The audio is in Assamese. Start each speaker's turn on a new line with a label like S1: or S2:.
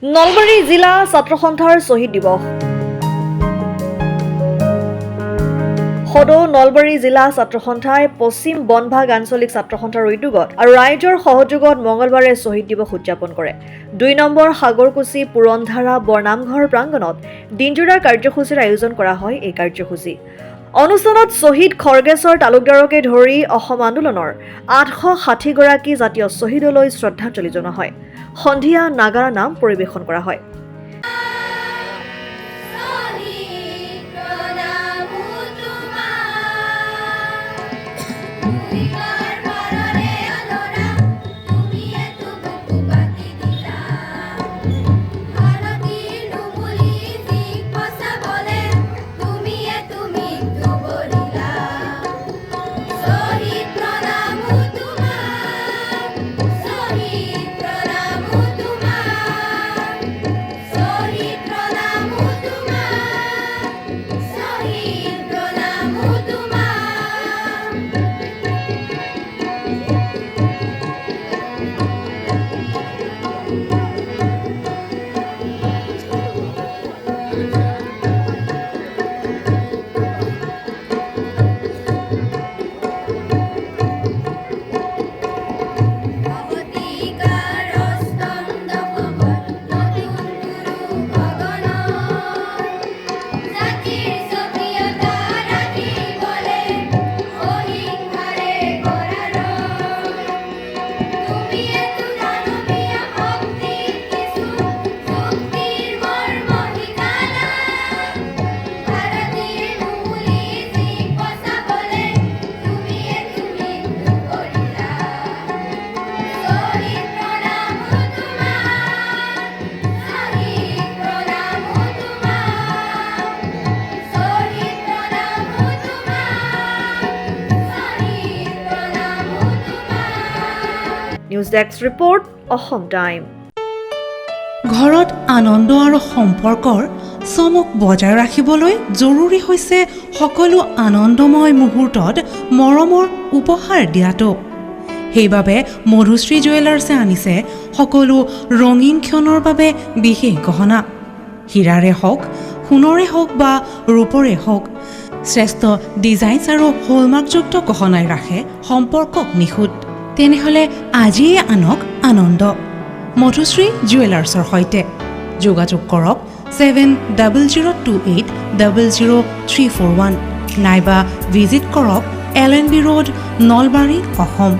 S1: নলবাৰী জিলা ছাত্ৰ সন্থাৰ শ্বহীদ দিৱস সদৌ নলবাৰী জিলা ছাত্ৰ সন্থাই পশ্চিম বনভাগ আঞ্চলিক ছাত্ৰ সন্থাৰ উদ্যোগত আৰু ৰাইজৰ সহযোগত মঙলবাৰে শ্বহীদ দিৱস উদযাপন কৰে। 2 নম্বৰ সাগৰকুচি পুৰণধাৰা বৰনামঘৰ প্ৰাংগণত দিনজোৰা কাৰ্যসূচীৰ আয়োজন কৰা হয়। এই কাৰ্যসূচী অনুষ্ঠানত শ্বহীদ খৰ্গেশ্বৰ তালুকদাৰকে ধৰি অসম আন্দোলনৰ 860 গৰাকী জাতীয় শ্বহীদলৈ শ্ৰদ্ধাঞ্জলি জনোৱা হয়। সন্ধিয়া নাগাৰা নাম পৰিৱেশন কৰা হয়। News desk report Assam time.
S2: ঘৰত আনন্দ আৰু সম্পৰ্কৰ চমক বজাই ৰাখিবলৈ জৰুৰী হৈছে সকলো আনন্দময় মুহূৰ্তত মৰমৰ উপহাৰ দিয়াটো। সেইবাবে মধুশ্ৰী জুৱেলাৰ্ছে আনিছে সকলো ৰঙীন ক্ষণৰ বাবে বিশেষ গহনা। হীৰাৰে হওক, সোণৰে হওক বা ৰূপৰে হওক, শ্ৰেষ্ঠ ডিজাইনছ আৰু হলমাৰ্কযুক্ত গহনাই ৰাখে সম্পৰ্কক নিখুঁত। তেনেহ'লে আজিয়ে আনক আনন্দ মধুশ্ৰী জুৱেলাৰ্ছৰ সৈতে যোগাযোগ কৰক 7002800341 নাইবা ভিজিট কৰক LNB ৰোড, নলবাৰী, অসম।